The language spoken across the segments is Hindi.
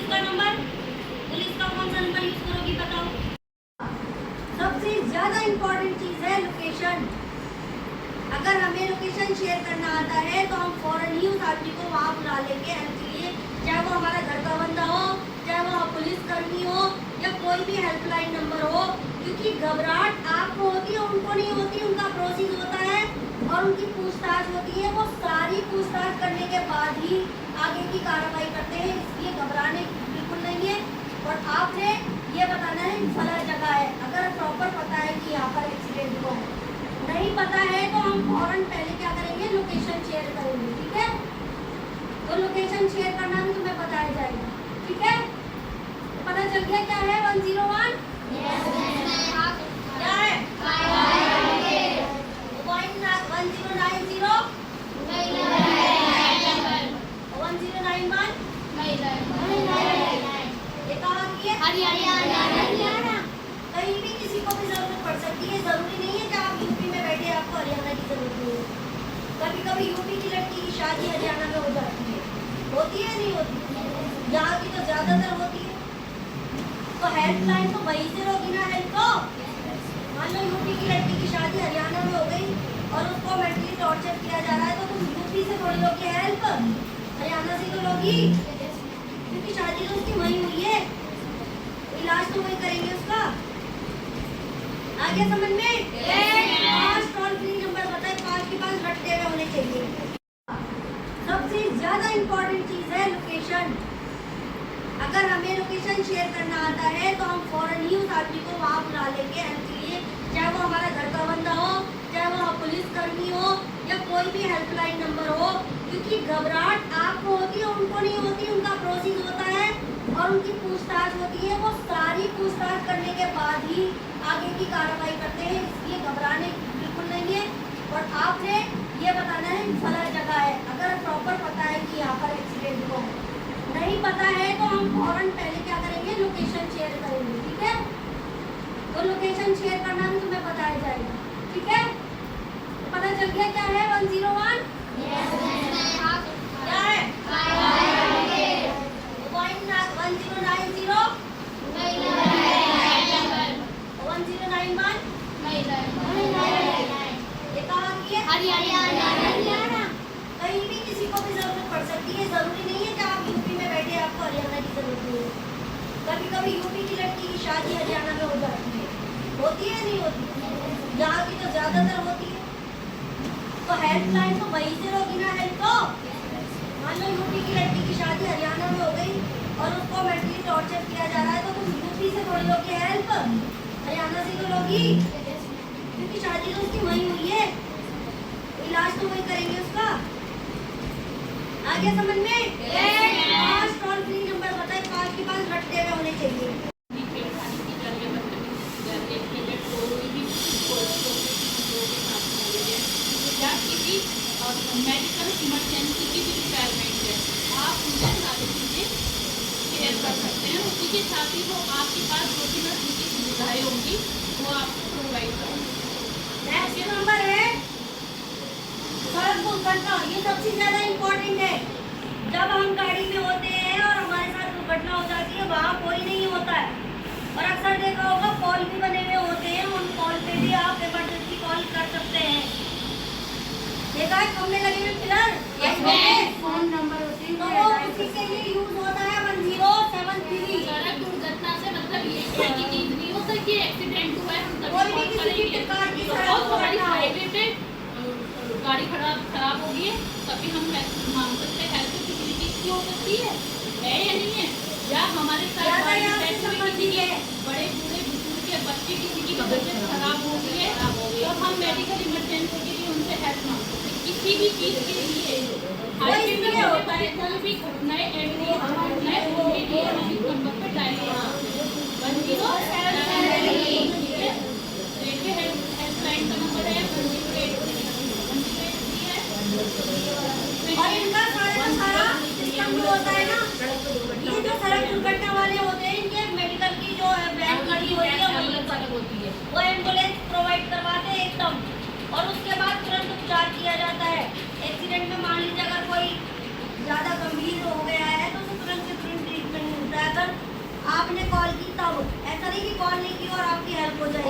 पुलिस का नंबर, पुलिस का कौन सा नंबर यूज करोगी बताओ। सबसे ज्यादा इम्पोर्टेंट चीज है लोकेशन। अगर हमें लोकेशन शेयर करना आता है तो हम फौरन ही उस आदमी को वहाँ बुला लेंगे हेल्प के लिए, चाहे वो हमारा घर का बंदा हो, चाहे वो पुलिस कर्मी हो या कोई भी हेल्पलाइन नंबर हो, क्योंकि घबराहट आपको होती है, उनको नहीं होती। उनका प्रोसेस होता है और उनकी पूछताछ होती है। वो सारी पूछताछ करने के बाद ही आगे की कार्रवाई करते हैं, इसलिए घबराने बिल्कुल नहीं है। और आपने ये बताना है फला जगह है, अगर प्रॉपर पता है कि यहाँ पर एक्सीडेंट हुआ है। नहीं पता है तो हम फौरन पहले क्या करेंगे, लोकेशन शेयर करेंगे, ठीक है। तो लोकेशन शेयर करना भी तुम्हें बताया जाएगा, ठीक है। तो पता चल गया क्या है 101? क्या है 1090? कहीं भी किसी को भी जरूरत पड़ सकती है, जरूरी नहीं है कि आप यूपी में बैठे आपको हरियाणा की जरूरत हो। कभी कभी यूपी की लड़की की शादी हरियाणा में हो जाती है, होती है नहीं होती, यहाँ की तो ज्यादातर होती है। तो हेल्पलाइन तो वहीं से होगी ना हेल्प को। मान लो यूपी की लड़की की शादी हरियाणा में हो गई और उसको मेंटली टॉर्चर किया जा रहा है, तो तुम यूपी से थोड़ी लोगी हेल्प, हरियाणा से तो लोगी, क्योंकि शादी तो उसकी वहीं हुई है, इलाज तो वहीं करेंगे उसका। आगे समझ में? 5 टोल फ्री नंबर बताए, 5 के पास रटते हुए होने चाहिए। सबसे ज्यादा इम्पोर्टेंट चीज है लोकेशन। अगर हमें लोकेशन शेयर करना आता है तो हम फौरन ही उस आदमी को वहाँ बुला लेंगे हेल्प के लिए, चाहे वो हमारा घर का बंदा हो, चाहे वो पुलिस कर्मी हो या कोई भी हेल्पलाइन नंबर हो, क्योंकि घबराहट आपको होती है, उनको नहीं होती। उनका प्रोसेस होता है और उनकी पूछताछ होती है। वो सारी पूछताछ करने के बाद ही आगे की कार्रवाई करते हैं, इसलिए घबराने बिल्कुल नहीं है। और आपने ये बताना है फला जगह है, अगर प्रॉपर पता है कि यहाँ पर एक्सीडेंट हुआ है। नहीं पता है तो हम फौरन पहले क्या करेंगे, लोकेशन शेयर करेंगे, ठीक है। तो लोकेशन शेयर करना भी तुम्हें बताया जाएगा, ठीक है। तो पता चल गया क्या है 101? क्या है 1091? कहीं भी किसी को भी जरूरत पड़ सकती है, जरूरी नहीं है कि आप यूपी में बैठे आपको हरियाणा की जरूरत हो। कभी कभी यूपी की लड़की की शादी हरियाणा में हो जाती है, होती है नहीं होती, यहाँ की तो ज्यादातर होती है। तो हेल्पलाइन तो वहीं से होगी ना हेल्प को। मान लो यूपी की लड़की की शादी हरियाणा में हो गई और उसको मेंटली टॉर्चर किया जा रहा है, तो तुम यूपी से थोड़ी लोगी हेल्प, हरियाणा से तो लोगी, क्योंकि शादी तो उसकी वहीं हुई है, इलाज तो वहीं करेंगे उसका। आगे समझ में? 5 टोल फ्री नंबर बताए, 5 के पास रटते हुए होने चाहिए। मेडिकल इमरजेंसी की भी रिक्वायरमेंट है, आप उनसे सारी चीज़ें शेयर कर सकते हैं। उसी के साथ ही वो आपके पास जो भी उनकी सुविधाएं होंगी वो आपको प्रोवाइड करेंगे। नेक्स्ट नंबर है सड़क दुर्घटना। ये सबसे ज्यादा इम्पोर्टेंट है। जब हम गाड़ी में होते हैं और हमारे साथ दुर्घटना हो जाती है, वहाँ कोई नहीं होता है, और अक्सर देखा होगा कॉल भी बने हुए होते हैं, उन कॉल पे भी आप इमरजेंसी कॉल कर सकते हैं। देखा है खंभे लगे हुए पिलर, फोन नंबर होती है, तो वो उसी के लिए यूज होता है 1073। सड़क दुर्घटना से मतलब ये है कि नींद नहीं होता कि एक्सीडेंट हुआ है, हम तभी कोई भी कॉल किसी भी करेंगे। प्रकार की बहुत सड़क बड़ी दुर्घटना हो, हाईवे पे गाड़ी खराब हो गई है, तभी हम मांग सकते हैं हेल्थ फैसिलिटी की हो सकती है या नहीं है। या हमारे साथ किसी के बड़े बूढ़े बुजुर्ग के बच्चे किसी की तबीयत खराब हो गई है, तो हम मेडिकल इमरजेंसी के लिए उनसे हेल्प मांग सकते हैं। किसी भी चीज़ के लिए हाईवे पे होता है, कोई भी घटनाएं उनके लिए हम इस नंबर पर डायल कर सकते हैं 1073। रेलवे हेल्पलाइन का नंबर है 1083 है। और इनका सारा सिस्टम जो होता है ना, ये जो सड़क दुर्घटना वाले होते हैं, इनके मेडिकल की जो वैन खड़ी होती है, वो एम्बुलेंस प्रोवाइड करवाते हैं एकदम, और उसके बाद तुरंत उपचार किया जाता है। एक्सीडेंट में मान लीजिए अगर कोई ज़्यादा गंभीर हो गया है तो तुरंत से तुरंत ट्रीटमेंट मिलता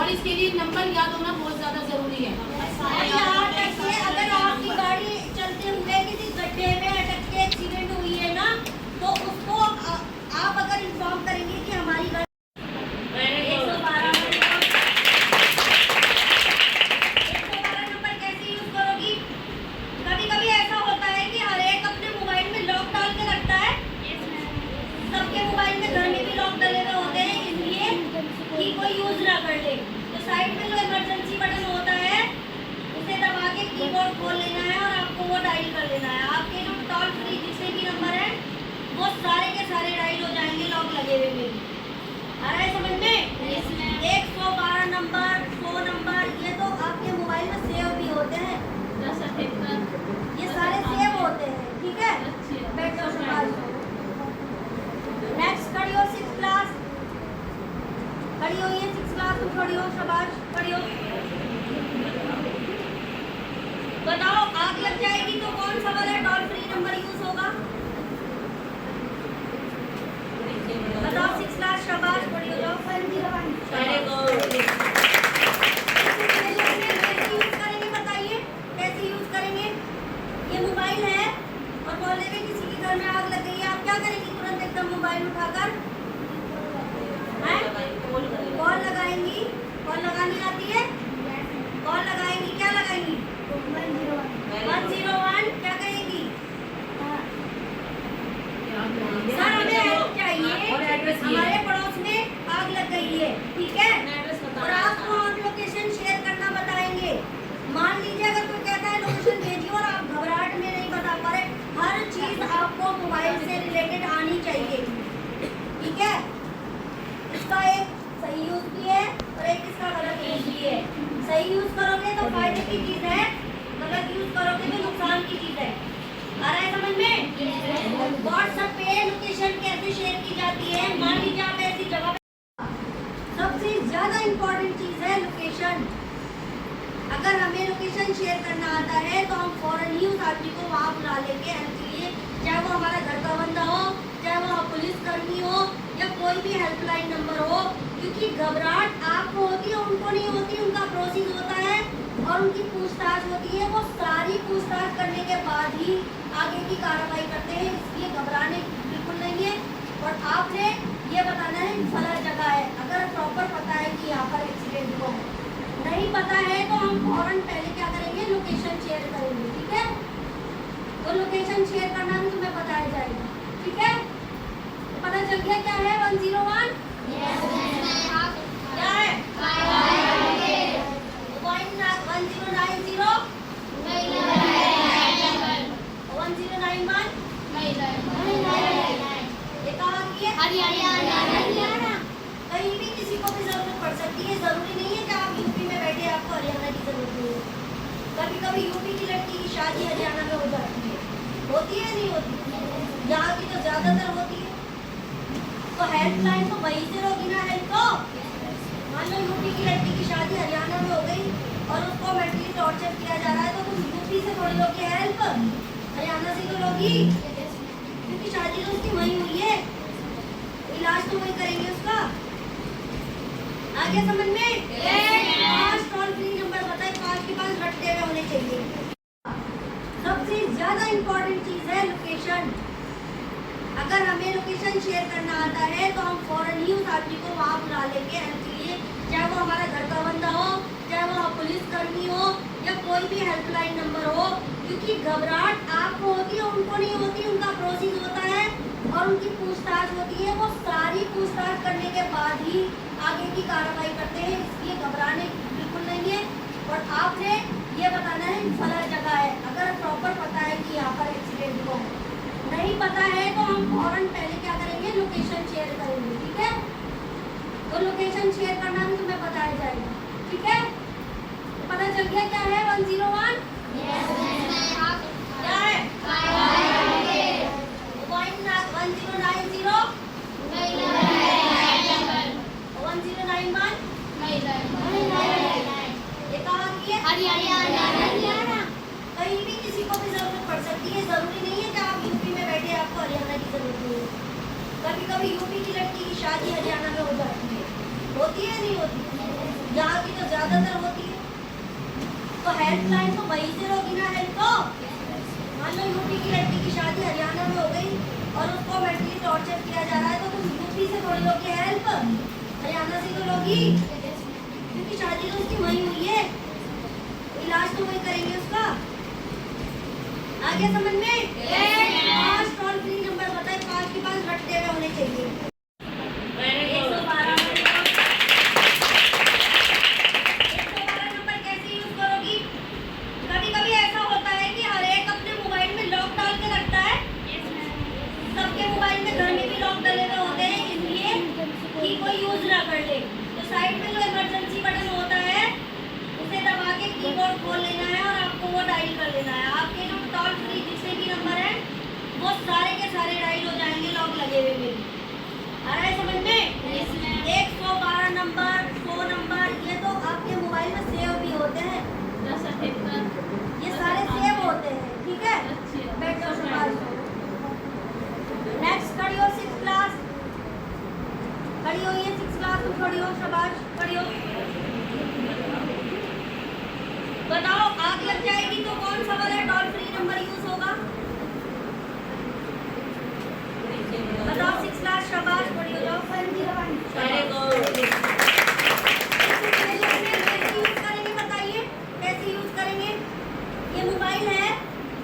और इसके लिए नंबर याद होना बहुत ज्यादा जरूरी है। यहाँ तक कि अगर आपकी गाड़ी चलते हुए किसी गड्ढे में अटक के एक्सीडेंट हुई है ना, तो उसको आप अगर इन्फॉर्म करेंगे कि हमारी गाड़ी 112 नंबर कैसे यूज करोगी। कभी कभी ऐसा होता है कि हर एक अपने मोबाइल में लॉक डाल के रखता है, सबके मोबाइल में घर में भी लॉक डले हुए होते हैं, इसलिए कि कोई यूज ना कर ले। तो साइड में जो इमरजेंसी बटन होता है उसे दबा के कीबोर्ड खोल लेना है और आपको वो डायल कर लेना है। आपके जो टोल फ्री जितने भी नंबर हैं वो सारे के सारे डायल हो जाएंगे लॉक लगे हुए में। आ रहा है समझ में? 112 नंबर, 100 नंबर, ये तो आपके मोबाइल में सेव भी होते हैं, 1078 ये सारे सेव होते हैं। ठीक है, बैठो शाबाश। नेक्स्ट खड़ी हो 6 क्लास, खड़ी हो, ये 6 क्लास तुम खड़ी हो, शाबाश खड़ी हो। बताओ आग लग जाएगी तो कौन सा वाला टोल फ्री नंबर यूज होगा? बताओ 6 क्लास, शाबाश खड़ी हो जाओ। कैसे यूज करेंगे बताइए, कैसे यूज करेंगे? ये मोबाइल है और मोहल्ले में किसी के घर में आग लग गई है, आप क्या करेंगे? तुरंत एकदम मोबाइल उठाकर कॉल लगाएंगी। कॉल लगानी आती है? कॉल लगाएंगी, क्या लगाएंगी? 101 क्या कहेंगी? सर हमें हेल्प चाहिए, हमारे पड़ोस में आग लग गई है, ठीक है, और आपको हम लोकेशन शेयर करना बताएंगे। मान लीजिए अगर कोई कहता है लोकेशन भेजिए और आप घबराहट में नहीं बता पा रहे, हर चीज आपको मोबाइल से रिलेटेड आनी चाहिए, ठीक है। इसका एक सही यूज भी है और एक इसका गलत यूज भी है। सही यूज करोगे तो फायदे की चीज है, गलत यूज करोगे तो नुकसान की चीज है। आ रहा है समझ में? व्हाट्सएप पे लोकेशन कैसे शेयर की जाती है? मान लीजिए आप ऐसी जगह पे, सबसे ज्यादा इंपॉर्टेंट चीज है लोकेशन। अगर हमें लोकेशन शेयर करना आता है तो हम फौरन ही उस आदमी को वहाँ बुला लेंगे हेल्प के लिए, चाहे वो हमारा घर का बंदा हो, चाहे वो पुलिस कर्मी हो या कोई भी हेल्पलाइन नंबर हो, क्योंकि घबराहट आपको होती है, उनको नहीं होती। उनका प्रोसेस होता है और उनकी पूछताछ होती है, वो सारी पूछताछ करने के बाद ही आगे की कार्रवाई करते हैं, इसलिए घबराने बिल्कुल नहीं है। और आपने ये बताना है फला जगह है, अगर प्रॉपर पता है कि यहाँ पर एक्सीडेंट हुआ है, नहीं पता है तो हम फौरन पहले क्या करेंगे? लोकेशन शेयर करेंगे, ठीक है। तो लोकेशन शेयर करना भी तुम्हें बताया जाएगा, ठीक है। तो पता चल गया क्या है 101? क्या है? 1090 1091 ये कहाँ की है? हरियाणा। कहीं भी किसी को भी जरूरत पड़ सकती है, जरूरी नहीं है कि आप यूपी में बैठे आपको हरियाणा की जरूरत नहीं है। कभी कभी यूपी की लड़की की शादी हरियाणा में हो जाती है, होती है नहीं होती? यहाँ की तो ज्यादातर होती है। तो हेल्पलाइन तो वहीं से होगी ना हेल्प को। मान लो यूपी की लड़की की शादी हरियाणा में हो गई और उसको मेंटली टॉर्चर किया जा रहा है, तो तुम यूपी से थोड़ी लोगी हेल्प, हरियाणा से तो लोगी, क्योंकि शादी तो उसकी वहीं हुई है, इलाज तो वहीं करेंगे उसका। आगे समझ में? 5 टोल फ्री नंबर बताए, 5 के पास रट्टे हुए होने चाहिए। सबसे ज्यादा इंपॉर्टेंट चीज है लोकेशन। अगर हमें लोकेशन शेयर करना आता है तो हम फौरन ही उस आदमी को वहाँ बुला लेंगे हेल्प के लिए, चाहे वो हमारा घर का बंदा हो, चाहे वो पुलिस कर्मी हो या कोई भी हेल्पलाइन नंबर हो, क्योंकि घबराहट आपको होती है, उनको नहीं होती। उनका प्रोसेस होता है और उनकी पूछताछ होती है, वो सारी पूछताछ करने के बाद ही आगे की कार्रवाई करते हैं, इसलिए घबराने बिल्कुल नहीं है। और आपने ये बताना है फला जगह है, अगर प्रॉपर पता है कि यहाँ पर एक्सीडेंट हुआ है, नहीं पता है तो हम फौरन पहले क्या करेंगे? लोकेशन शेयर करेंगे, ठीक है। तो लोकेशन शेयर करना भी तुम्हें बताया जाएगा, ठीक है। तो पता चल गया क्या है 101? क्या है? 1091 ये कहाँ की है? हरियाणा। कहीं भी किसी को भी जरूरत पड़ सकती है, जरूरी नहीं है कि आप यूपी में बैठे आपको हरियाणा की जरूरत नहीं है। कभी कभी यूपी की लड़की की शादी हरियाणा में हो जाती है, होती है नहीं होती? यहाँ की तो ज्यादातर होती है। तो हेल्पलाइन तो वहीं से होगी ना हेल्प तो। मान लो यूपी की लड़की की शादी हरियाणा में हो गई और उसको मेंटली टॉर्चर किया जा रहा है, तो तुम यूपी से थोड़ी लोगी हेल्प, हरियाणा से तो लोगी, क्योंकि शादी तो उसकी वहीं हुई है, इलाज तो वहीं करेंगे उसका। आगे समझ में? 5 टोल फ्री नंबर बताए, 5 के 5 रट्टे हुए होने चाहिए। 112 नंबर कैसे यूज करोगी? कभी कभी ऐसा होता है कि हर एक अपने मोबाइल में लॉक डाल के रखता है। सबके मोबाइल में घर में भी लॉक डले हुए होते हैं, इसलिए कि कोई यूज ना कर ले। तो साइड में जो इमरजेंसी बटन होता है उसे दबा के कीबोर्ड खोल लेना है और आपको वो डायल कर लेना है। आपके जो टोल फ्री जितने भी नंबर हैं वो सारे के सारे डायल हो जाएंगे लॉक लगे हुए में। आ रहा है समझ में? 112 नंबर, 100 नंबर, ये तो आपके मोबाइल में सेव भी होते हैं, ये सारे सेव होते हैं, ठीक है? बैठ जाओ शाबाश। नेक्स्ट खड़ी हो 6th क्लास, खड़ी हो, ये 6th क्लास तुम खड़ी हो, शाबाश खड़ी हो। बताओ आग लग जाएगी तो कौन सा वाला टोल फ्री नंबर यूज होगा? बताओ 6th क्लास, शाबाश खड़ी हो जाओ। Very good. कैसे यूज करेंगे बताइए, कैसे यूज करेंगे? ये मोबाइल है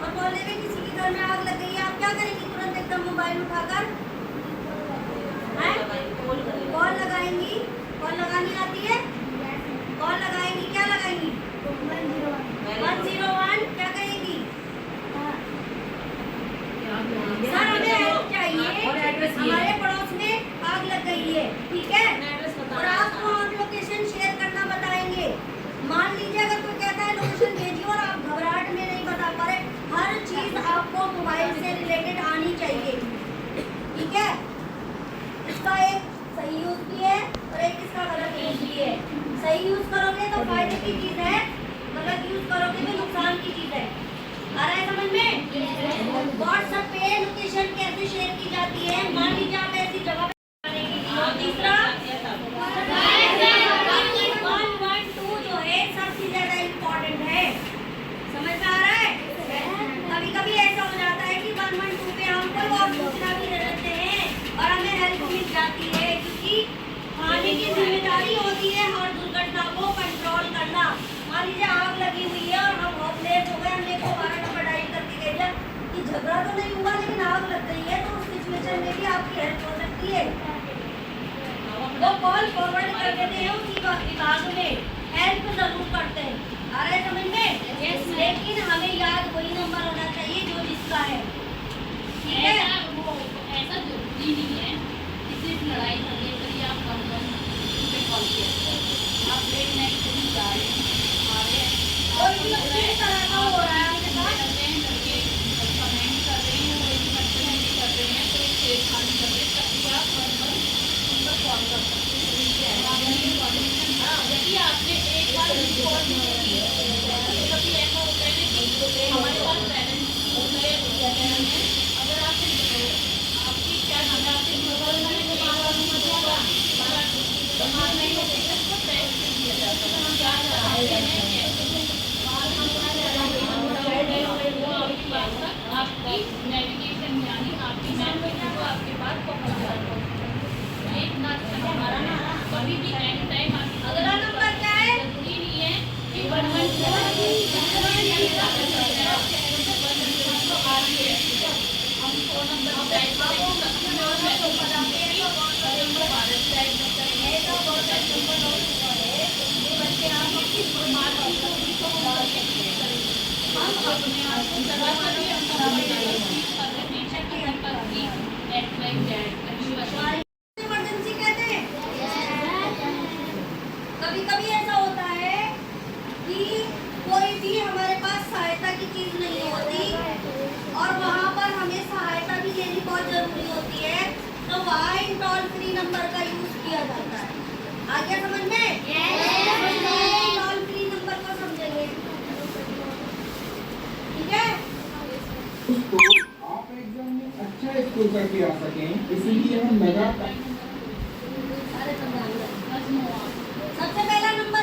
और बोलने में किसी के घर में आग लग गई है, आप क्या करेंगी? तुरंत एकदम मोबाइल उठाकर कॉल लगाएंगी। कॉल लगानी आती है? कॉल लगाएंगी, क्या लगाएंगी? 101 क्या कहेंगी? सर हमें हेल्प चाहिए, हमारे पड़ोस में आग लग गई है, ठीक है? और आपको हम लोकेशन शेयर करना बताएंगे। मान लीजिए अगर कोई कहता है लोकेशन भेजिए और आप घबराहट में नहीं बता पा रहे, हर चीज आपको मोबाइल से रिलेटेड आनी चाहिए, ठीक है? इसका एक सही यूज भी है और एक इसका गलत यूज भी है। सही यूज करोगे तो फायदे की चीज है, गलत यूज करोगे तो नुकसान की चीज है। आ रहा है समझ में? व्हाट्सएप पे लोकेशन कैसे शेयर की जाती है? मान लीजिए आप ऐसी जगह पे जाने के लिए। और तीसरा 112 जो है सबसे ज्यादा इम्पोर्टेंट है, समझ में आ रहा है? कभी कभी ऐसा हो जाता है कि 112 पे हम कोई और सूचना भी दे देते हैं और हमें हेल्प मिल जाती है, क्योंकि थाने की जिम्मेदारी होती है हर दुर्घटना को कंट्रोल करना। मान लीजिए आग लगी हुई है और हम होपलेस हो गए, हमने 112 नंबर डायल करके कह दिया कि झगड़ा तो नहीं हुआ लेकिन आग लग गई है, तो उस सिचुएशन में भी आपकी हेल्प हो सकती है। वो कॉल फॉरवर्ड कर देते हैं उसी विभाग में, हेल्प जरूर करते हैं। आ रहा है समझ में? लेकिन हमें याद वही नंबर होना चाहिए जो जिसका है, ठीक है? ऐसा जरूरी नहीं है कि सिर्फ लड़ाई झगड़े करिए आप कंपनी पे कॉल किया, आप लेट नाइट कहीं जा रहे हैं, आ रहे हैं, कोई भी किस तरह का हो रहा है आपके साथ? करते हैं करके कमेंट कर रहे हैं, कोई भी बदतमीजी कर रहे हैं, कोई छेड़खानी कर रहे हैं, तभी आप उन पर कॉल कर सकते हैं। यदि आपने एक बार कॉल की कभी ऐसा होता है कि हमारे पास बैलेंस होता है, अगर आपने आपकी क्या नाम है, आपके मोबाइल में नहीं होते तो टेस्ट किया जाता है, हम क्या चाहते हैं आपकी नेविगेशन यानी आपकी नेविगेशन को आपके पास पहुंच जाता है। एक ना हमारा ना कभी भी एनी टाइम अगला नंबर क्या है? जरूरी नहीं है कि 112 हम फोन नंबर डायल इमरजेंसी कहते हैं। कभी कभी ऐसा होता है कि कोई भी हमारे पास सहायता की चीज नहीं होती और वहाँ पर हमें सहायता भी लेनी बहुत जरूरी होती है, तो वहाँ इन टोल फ्री नंबर का यूज किया जाता है। आगे समझ में? टोल फ्री नंबर को समझेंगे, ठीक है? उसको आप एग्जाम में अच्छा स्कोर करके आ सकें, इसलिए हम लगातार सबसे पहला नंबर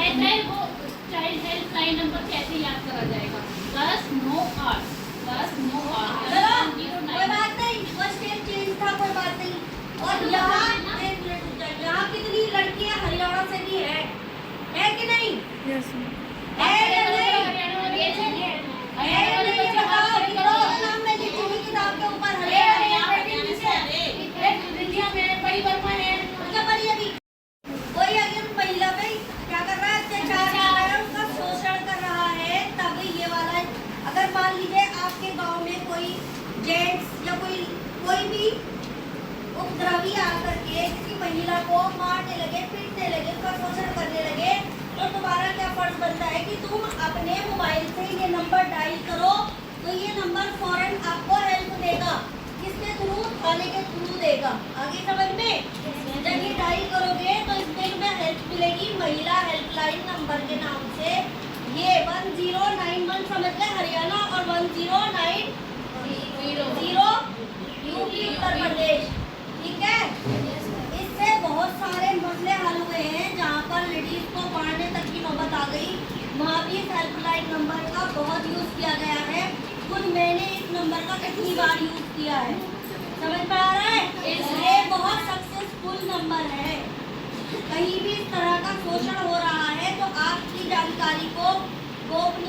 कहता है वो चाइल्ड हेल्पलाइन नंबर कैसे याद करा जाएगा? 10-9-8 चलो कोई बात नहीं, फर्स्ट एड चेंज था, कोई बात नहीं। और यहाँ एक मिनट रुक जाइए, यहाँ कितनी लड़कियाँ हरियाणा से भी है कि नहीं? है या नहीं? है या नहीं ये बताओ। तो नाम में लिखूंगी किताब के ऊपर हरियाणा क्या पढ़ी अभी? कोई अगर महिला पे क्या कर रहा है, अत्याचार कर रहा है, उसका शोषण कर रहा है, तब ये वाला। अगर मान लीजिए आपके गांव में कोई जेंट्स या कोई भी उपद्रवी आकर के किसी महिला को मारने लगे, पीटने लगे, उसका शोषण करने लगे, तो तुम्हारा क्या फर्ज बनता है कि तुम अपने मोबाइल से ये नंबर डायल करो, तो ये नंबर फौरन आपको हेल्प देगा। किसके थ्रू? थाने के थ्रू देगा। आगे समझ में? जब ये डायल करोगे तो इसमें तुम्हें हेल्प मिलेगी महिला हेल्पलाइन नंबर के नाम से। ये 1091 समझ गए हरियाणा, और 1090 यूपी उत्तर प्रदेश। ठीक है, इससे बहुत सारे मसले हल हुए हैं। जहाँ पर लेडीज को पढ़ने तक की नौबत आ गई, वहाँ भी इस हेल्पलाइन नंबर का बहुत यूज किया गया है। खुद मैंने इस नंबर का कितनी बार यूज किया है, समझ में आ रहा है? ये बहुत सक्सेसफुल नंबर है। कहीं भी इस तरह का शोषण हो रहा है तो आपकी जानकारी को गोपनीय